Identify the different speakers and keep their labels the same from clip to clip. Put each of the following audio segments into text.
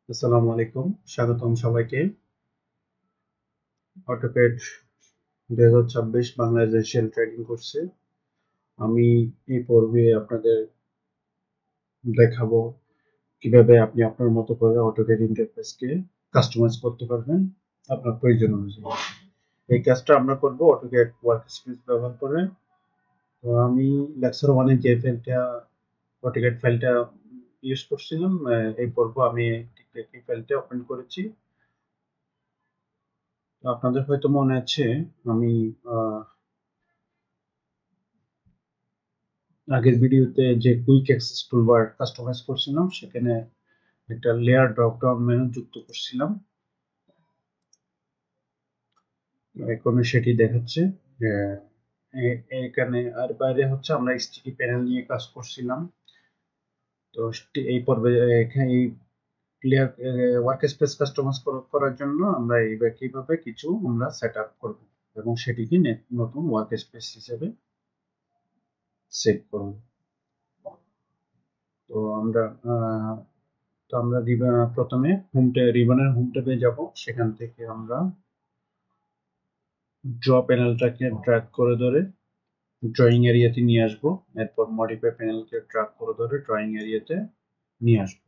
Speaker 1: আসসালামু আলাইকুম, স্বাগতম সবাইকে। অটোক্যাড 2026 বাংলা রেজিস্ট্রেশন ট্রেনিং কোর্সে আমি এই পর্বে আপনাদের দেখাবো কিভাবে আপনি আপনার মতো করে অটোক্যাড ইন্টারফেসকে কাস্টমাইজ করতে পারবেন আপনার প্রয়োজন অনুযায়ী। এই কাজটা আমরা করব অটোক্যাড ওয়ার্কস্পেস ব্যবহার করে। তো আমি লেকচার ওয়ানে যে ফাইলটা অটোক্যাড ফাইলটা ইউজ করছিলাম, এই পর্ব আমি ঠিক একই ফাইলটা ওপেন করেছি। তো আপনাদের হয়তো মনে আছে আমি আগের ভিডিওতে যে কুইক অ্যাক্সেস টুলবার কাস্টমাইজ করছিলাম সেখানে একটা লেয়ার ড্রপ ডাউন মেনু যুক্ত করছিলাম। এখন সেটি দেখাচ্ছে যে এখানে আর বাইরে হচ্ছে আমরা স্টিকি প্যানেল নিয়ে কাজ করছিলাম। তো এই পর্বে এখানে এই লেয়ার ওয়ার্ক স্পেস কাস্টমাইজ করার জন্য আমরা কিভাবে কিছু আমরা সেট আপ করব এবং সেটিকে নতুন ওয়ার্ক স্পেস হিসেবে সেট করব। তো আমরা প্রথমে রিবনের হোম ট্যাবে যাব। সেখান থেকে আমরা ড্র প্যানেলটাকে ড্র্যাগ করে ধরে ড্রয়িং এরিয়াতে নিয়ে আসবো। এরপর মডিফাই প্যানেলকে ড্র্যাগ করে ধরে ড্রয়িং এরিয়াতে নিয়ে আসবো।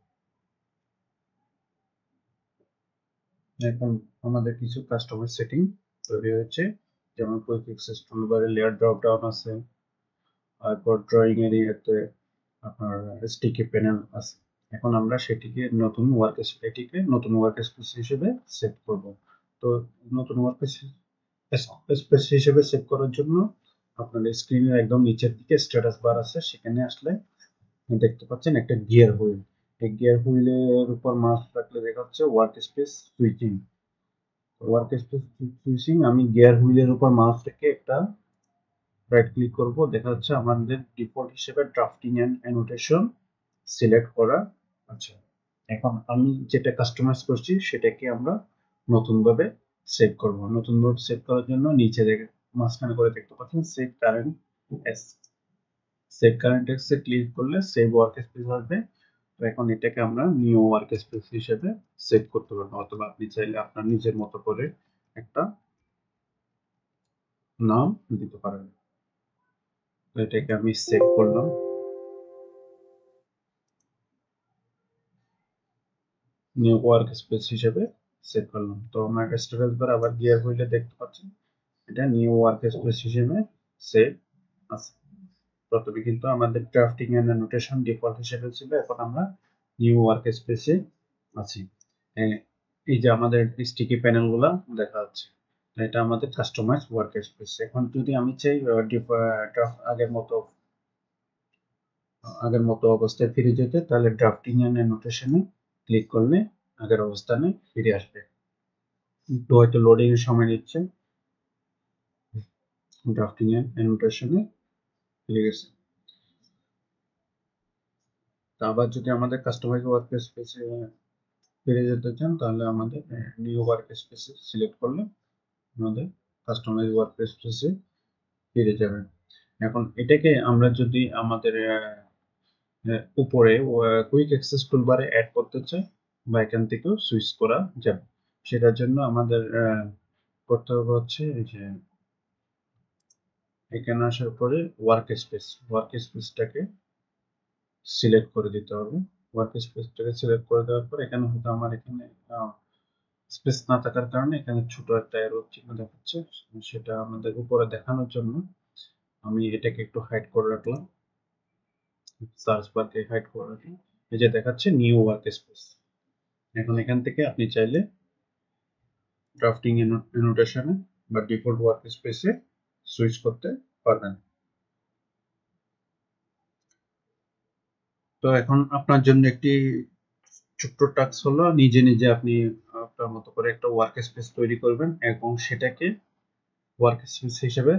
Speaker 1: এখন আমাদের কিছু কাস্টমার সেটিং তৈরি হয়েছে, যেমন কুইক অ্যাক্সেস টুলবারে লেয়ার ড্রপ ডাউন আছে, তারপর ড্রয়িং এরিয়াতে আপনার স্টিকি প্যানেল আছে। এখন আমরা এটিকে নতুন ওয়ার্ক স্পেস হিসেবে সেট করব। তো নতুন ওয়ার্ক স্পেস হিসেবে সেভ করার জন্য আপনার স্ক্রিনের একদম নিচের দিকে স্ট্যাটাস বার আছে, সেখানে আসলে দেখতে পাচ্ছেন একটা গিয়ার হুইল। এই গিয়ার হুইলের উপর মাউস রাখলে দেখা হচ্ছে work space switching. Work space switching আমি গিয়ার হুইলের উপর মাউস রেখে একটা রাইট ক্লিক করব, দেখা যাচ্ছে আমাদের ডিফল্ট হিসেবে ড্রাফটিং এন্ড অ্যানোটেশন সিলেক্ট করা আছে। এখন আমি যেটা কাস্টমাইজ করছি সেটাকে আমরা নতুনভাবে সেভ করব। নতুনভাবে সেভ করার জন্য নিচে মাঝখানে করে দেখতে পাচ্ছেন save current S. Save current এক্সে ক্লিক করলে সেভ ওয়ার্ক স্পেস আসবে। তো এখন এটাকে আমরা নিউ ওয়ার্ক স্পেস হিসেবে সেভ করতে পারবো, অথবা আপনি চাইলে আপনার নিজের মতো করে একটা নাম দিতে পারেন। তো এটাকে আমি সেভ করলাম, নিউ ওয়ার্ক স্পেস হিসেবে সেভ করলাম। তো আমার স্টোরেজ বার আবার গিয়ার হুইলে দেখতে পাচ্ছেন এটা নিউ ওয়ার্ক স্পেস হিসেবে সেভ আছে। প্রথমে কিন্তু আমাদের ড্রাফটিং এন্ড অ্যানোটেশন ডিফল্ট হিসেবে ছিল, এখন আমরা নিউ ওয়ার্ক স্পেসে আছি। এই যে আমাদের স্টিকি প্যানেলগুলো দেখা যাচ্ছে, এটা আমাদের কাস্টমাইজ ওয়ার্ক স্পেস। এখন যদি আমি চাই আগের মতো অবস্থায় ফিরে যেতে, তাহলে ড্রাফটিং এন্ড অ্যানোটেশনে ক্লিক করলে আগের অবস্থানে ফিরে আসবে। একটু হয়তো লোডিং এর সময় নিচ্ছে। ড্রাফটিং এন্ড অ্যানোটেশনে ফিরে গেছে। তা আবার যদি আমাদের কাস্টমাইজ ওয়ার্ক স্পেসে ফিরে যেতে চান, তাহলে আমাদের নিউ ওয়ার্ক স্পেসে সিলেক্ট করলে আমাদের কাস্টমাইজ ওয়ার্ক স্পেসে ফিরে যাবেন। এখন এটাকে আমরা যদি আমাদের উপরে কুইক অ্যাক্সেস টুলবারে অ্যাড করতে চাই, বা এখান থেকেও সুইচ করা যাবে। সেটার জন্য আমাদের করতে হবে হচ্ছে এই যে এখানে আসার পরে ওয়ার্ক স্পেসটাকে সিলেক্ট করে দিতে হবে। ওয়ার্ক স্পেসটাকে সিলেক্ট করে দেওয়ার পর এখানে হয়তো আমার এখানে স্পেস না থাকার কারণে এখানে ছোট একটা অ্যারো চিহ্ন দেখাচ্ছে, সেটা আমাদের উপরে দেখানোর জন্য আমি এটাকে একটু হাইড করে রাখলাম। সার্চ বারকে হাইড করে রাখলাম। এই যে দেখাচ্ছে নিউ ওয়ার্ক স্পেস। এখন এখান থেকে আপনি চাইলে ড্রাফটিং অ্যানোটেশনে বা ডিফল্ট ওয়ার্ক স্পেসে সুইচ করতে পারবেন। তো এখন আপনার জন্য একটি ছোট্ট টাস্ক হলো নিজে নিজে আপনি আপনার মতো করে একটা ওয়ার্ক স্পেস তৈরি করবেন এবং সেটাকে ওয়ার্ক স্পেস হিসেবে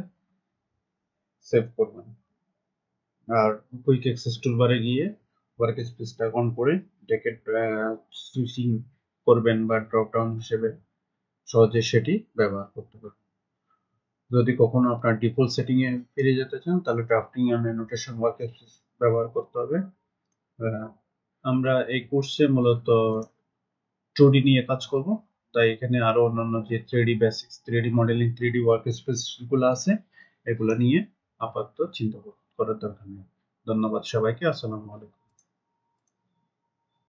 Speaker 1: সেভ করবেন। আর কুইক অ্যাক্সেস টুলবারে গিয়ে ওয়ার্ক স্পেসটা অন করে এটাকে সুইচিং করবেন বা ড্রপ ডাউন হিসেবে সহজে সেটি ব্যবহার করতে পারবেন। যদি কখনো আপনার ডিফল্ট সেটিং এ ফিরে যেতে চান, তাহলে drafting and annotation workspace ব্যবহার করতে হবে। আমরা এই কোর্সে মূলত 2D নিয়ে কাজ করব, তাই এখানে আরো অন্যান্য যে 3D basics, 3D modelling, 3D work space গুলো আছে এগুলো নিয়ে আপাতত চিন্তা করার দরকার নেই। ধন্যবাদ সবাইকে। আসসালামু আলাইকুম।